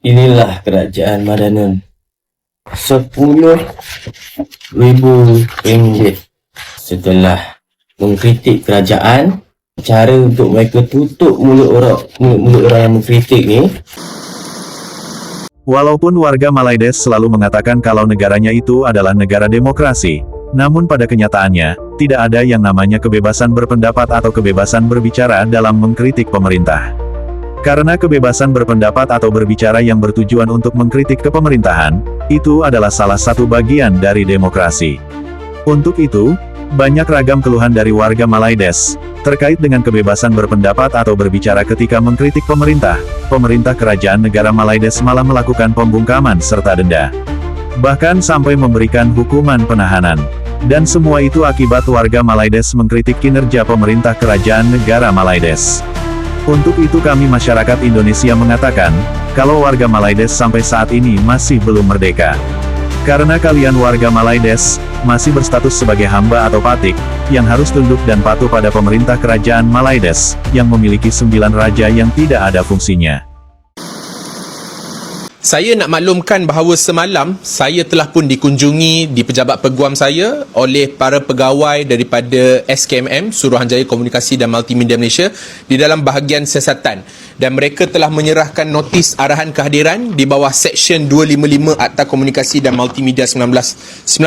Inilah kerajaan Madanan. RM10,000 setelah mengkritik kerajaan. Cara untuk mereka tutup mulut orang yang mengkritik ni. Walaupun warga Malaides selalu mengatakan kalau negaranya itu adalah negara demokrasi, namun pada kenyataannya, tidak ada yang namanya kebebasan berpendapat atau kebebasan berbicara dalam mengkritik pemerintah. Karena kebebasan berpendapat atau berbicara yang bertujuan untuk mengkritik kepemerintahan, itu adalah salah satu bagian dari demokrasi. Untuk itu, banyak ragam keluhan dari warga Malaides, terkait dengan kebebasan berpendapat atau berbicara ketika mengkritik pemerintah. Pemerintah kerajaan negara Malaides malah melakukan pembungkaman serta denda. Bahkan sampai memberikan hukuman penahanan. Dan semua itu akibat warga Malaides mengkritik kinerja pemerintah kerajaan negara Malaides. Untuk itu kami masyarakat Indonesia mengatakan, kalau warga Malaides sampai saat ini masih belum merdeka. Karena kalian warga Malaides, masih berstatus sebagai hamba atau patik, yang harus tunduk dan patuh pada pemerintah kerajaan Malaides, yang memiliki 9 raja yang tidak ada fungsinya. Saya nak maklumkan bahawa semalam saya telah pun dikunjungi di pejabat peguam saya oleh para pegawai daripada SKMM, Suruhanjaya Komunikasi dan Multimedia Malaysia, di dalam bahagian siasatan, dan mereka telah menyerahkan notis arahan kehadiran di bawah Seksyen 255 Akta Komunikasi dan Multimedia 1998,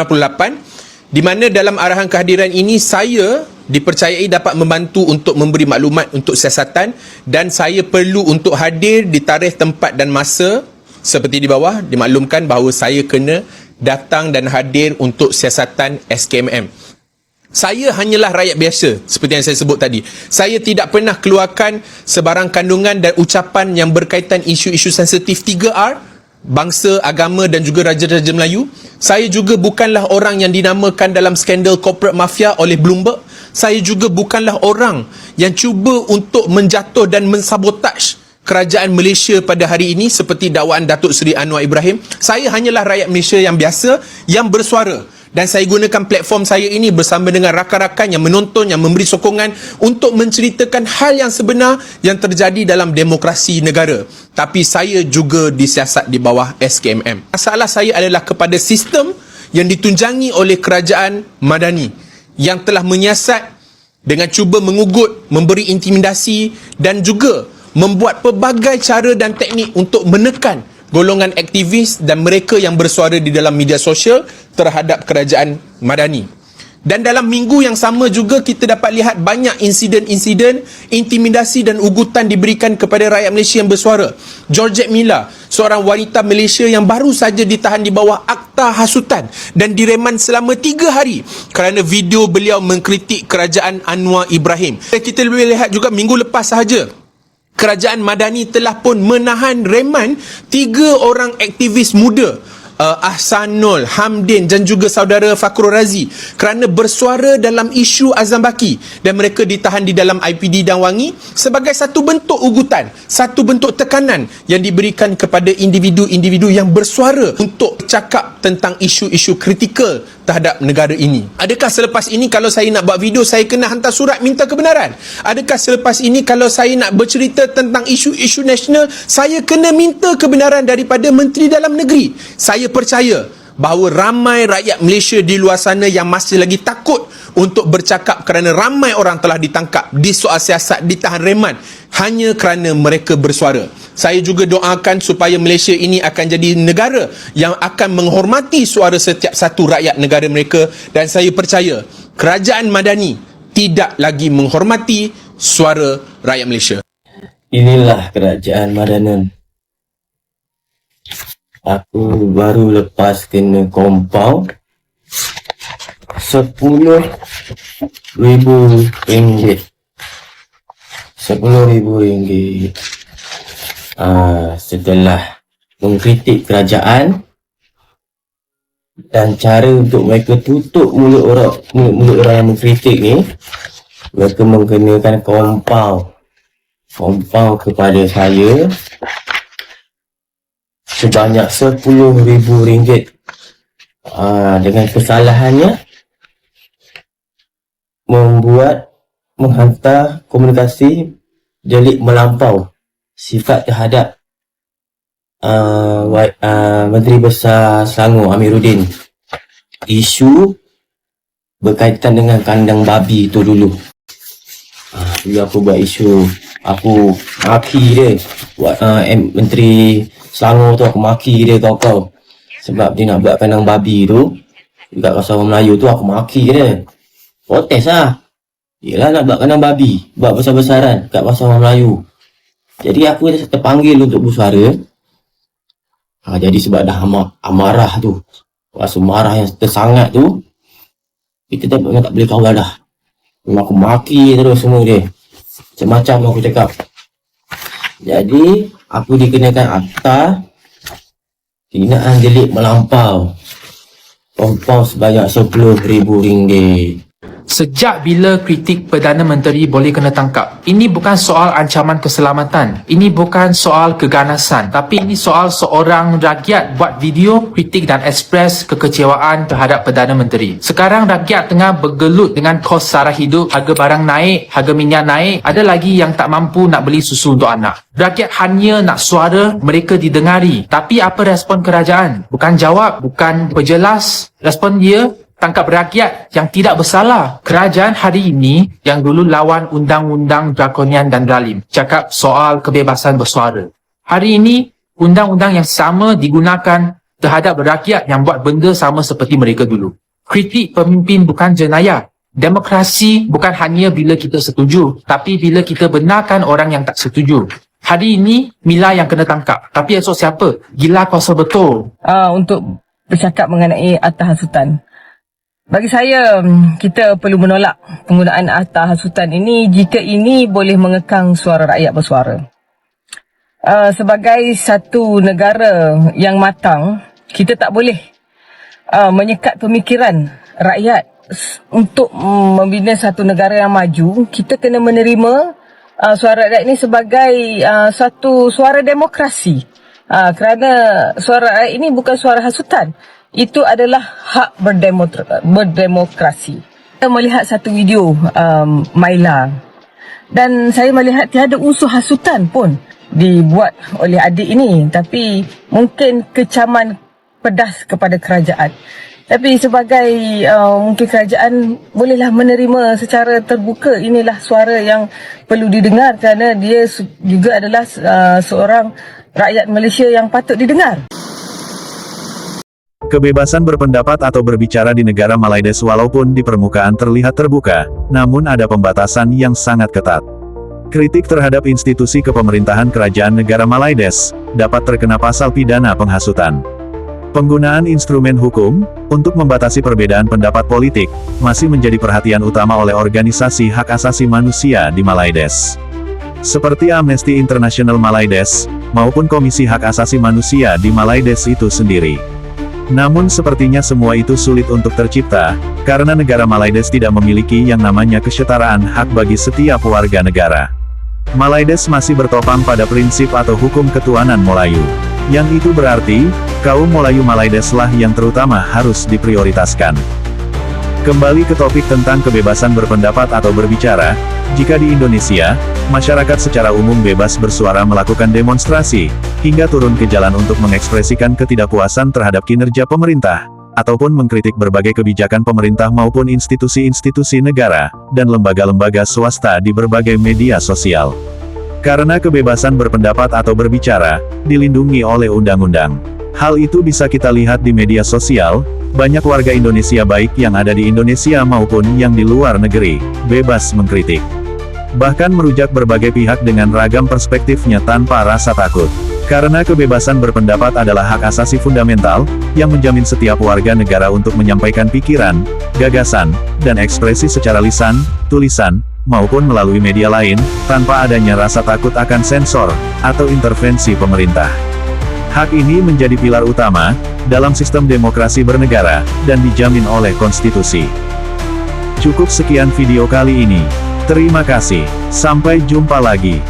di mana dalam arahan kehadiran ini saya dipercayai dapat membantu untuk memberi maklumat untuk siasatan, dan saya perlu untuk hadir di tarikh, tempat dan masa seperti di bawah. Dimaklumkan bahawa saya kena datang dan hadir untuk siasatan SKMM. Saya hanyalah rakyat biasa, seperti yang saya sebut tadi. Saya tidak pernah keluarkan sebarang kandungan dan ucapan yang berkaitan isu-isu sensitif 3R, bangsa, agama dan juga raja-raja Melayu. Saya juga bukanlah orang yang dinamakan dalam skandal corporate mafia oleh Bloomberg. Saya juga bukanlah orang yang cuba untuk menjatuh dan mensabotaj kerajaan Malaysia pada hari ini seperti dakwaan Datuk Seri Anwar Ibrahim. Saya hanyalah rakyat Malaysia yang biasa, yang bersuara, dan saya gunakan platform saya ini bersama dengan rakan-rakan yang menonton, yang memberi sokongan untuk menceritakan hal yang sebenar yang terjadi dalam demokrasi negara. Tapi saya juga disiasat di bawah SKMM. Masalah saya adalah kepada sistem yang ditunjangi oleh kerajaan Madani yang telah menyiasat dengan cuba mengugut, memberi intimidasi dan juga membuat pelbagai cara dan teknik untuk menekan golongan aktivis dan mereka yang bersuara di dalam media sosial terhadap kerajaan Madani. Dan dalam minggu yang sama juga kita dapat lihat banyak insiden-insiden intimidasi dan ugutan diberikan kepada rakyat Malaysia yang bersuara. Georgette Milla, seorang wanita Malaysia yang baru saja ditahan di bawah akta hasutan dan direman selama 3 hari kerana video beliau mengkritik kerajaan Anwar Ibrahim. Kita boleh lihat juga minggu lepas sahaja, kerajaan Madani telah pun menahan reman 3 orang aktivis muda, Ahsanul, Hamdin dan juga saudara Fakrul Razi, kerana bersuara dalam isu Azam Baki, dan mereka ditahan di dalam IPD Dan Wangi sebagai satu bentuk ugutan, satu bentuk tekanan yang diberikan kepada individu-individu yang bersuara untuk cakap tentang isu-isu kritikal terhadap negara ini. Adakah selepas ini kalau saya nak buat video saya kena hantar surat minta kebenaran? Adakah selepas ini kalau saya nak bercerita tentang isu-isu nasional saya kena minta kebenaran daripada Menteri Dalam Negeri? Saya percaya bahawa ramai rakyat Malaysia di luar sana yang masih lagi takut untuk bercakap kerana ramai orang telah ditangkap, disoal siasat, ditahan reman hanya kerana mereka bersuara. Saya juga doakan supaya Malaysia ini akan jadi negara yang akan menghormati suara setiap satu rakyat negara mereka, dan saya percaya kerajaan Madani tidak lagi menghormati suara rakyat Malaysia. Inilah kerajaan Madanan. Aku baru lepas kena compound RM10,000. RM10,000 setelah mengkritik kerajaan, dan cara untuk mereka tutup mulut orang yang mengkritik ni, mereka mengenakan compound kepada saya sebanyak RM10,000. Dengan kesalahannya menghantar komunikasi delik melampau sifat terhadap Menteri Besar Selangor Amiruddin. Isu berkaitan dengan kandang babi tu dulu. Dulu aku buat isu, aku maki dia. Menteri Selangor tu aku maki dia kau. Sebab dia nak buat kandang babi tu dekat kawasan orang Melayu tu, aku maki dia. Protes lah. Yelah nak buat kandang babi, buat besar-besaran kat kawasan orang Melayu. Jadi aku terpanggil untuk bersuara. Jadi sebab dah amarah tu, rasa marah yang tersangat tu, kita memang tak boleh kawal dah. Memang aku maki terus semua dia. Macam-macam aku cakap. Jadi aku dikenakan akta hinaan delik melampau. Kompau sebanyak RM10,000. Sejak bila kritik Perdana Menteri boleh kena tangkap? Ini bukan soal ancaman keselamatan. Ini bukan soal keganasan. Tapi ini soal seorang rakyat buat video kritik dan ekspres kekecewaan terhadap Perdana Menteri. Sekarang rakyat tengah bergelut dengan kos sara hidup, harga barang naik, harga minyak naik. Ada lagi yang tak mampu nak beli susu untuk anak. Rakyat hanya nak suara mereka didengari. Tapi apa respon kerajaan? Bukan jawab, bukan perjelas. Respon dia, tangkap rakyat yang tidak bersalah. Kerajaan hari ini yang dulu lawan undang-undang drakonian dan zalim, cakap soal kebebasan bersuara. Hari ini, undang-undang yang sama digunakan terhadap rakyat yang buat benda sama seperti mereka dulu. Kritik pemimpin bukan jenayah. Demokrasi bukan hanya bila kita setuju, tapi bila kita benarkan orang yang tak setuju. Hari ini, Mila yang kena tangkap. Tapi esok siapa? Gila kuasa betul. Untuk bercakap mengenai atas hasutan. Bagi saya, kita perlu menolak penggunaan atas hasutan ini jika ini boleh mengekang suara rakyat bersuara. Sebagai satu negara yang matang, kita tak boleh menyekat pemikiran rakyat untuk membina satu negara yang maju. Kita kena menerima suara rakyat ini sebagai satu suara demokrasi. Kerana suara rakyat ini bukan suara hasutan. Itu adalah hak berdemokrasi. Saya melihat satu video Maila dan saya melihat tiada unsur hasutan pun dibuat oleh adik ini, tapi mungkin kecaman pedas kepada kerajaan. Tapi sebagai mungkin kerajaan bolehlah menerima secara terbuka, inilah suara yang perlu didengar kerana dia juga adalah seorang rakyat Malaysia yang patut didengar. Kebebasan berpendapat atau berbicara di negara Malaides walaupun di permukaan terlihat terbuka, namun ada pembatasan yang sangat ketat. Kritik terhadap institusi kepemerintahan kerajaan negara Malaides dapat terkena pasal pidana penghasutan. Penggunaan instrumen hukum untuk membatasi perbedaan pendapat politik masih menjadi perhatian utama oleh organisasi hak asasi manusia di Malaides, seperti Amnesty International Malaides maupun Komisi Hak Asasi Manusia di Malaides itu sendiri. Namun sepertinya semua itu sulit untuk tercipta, karena negara Malaides tidak memiliki yang namanya kesetaraan hak bagi setiap warga negara. Malaides masih bertopang pada prinsip atau hukum ketuanan Melayu. Yang itu berarti, kaum Melayu Malaides lah yang terutama harus diprioritaskan. Kembali ke topik tentang kebebasan berpendapat atau berbicara, jika di Indonesia, masyarakat secara umum bebas bersuara melakukan demonstrasi, hingga turun ke jalan untuk mengekspresikan ketidakpuasan terhadap kinerja pemerintah, ataupun mengkritik berbagai kebijakan pemerintah maupun institusi-institusi negara, dan lembaga-lembaga swasta di berbagai media sosial. Karena kebebasan berpendapat atau berbicara, dilindungi oleh undang-undang. Hal itu bisa kita lihat di media sosial, banyak warga Indonesia baik yang ada di Indonesia maupun yang di luar negeri, bebas mengkritik. Bahkan merujak berbagai pihak dengan ragam perspektifnya tanpa rasa takut. Karena kebebasan berpendapat adalah hak asasi fundamental, yang menjamin setiap warga negara untuk menyampaikan pikiran, gagasan, dan ekspresi secara lisan, tulisan, maupun melalui media lain, tanpa adanya rasa takut akan sensor, atau intervensi pemerintah. Hak ini menjadi pilar utama dalam sistem demokrasi bernegara, dan dijamin oleh konstitusi. Cukup sekian video kali ini. Terima kasih. Sampai jumpa lagi.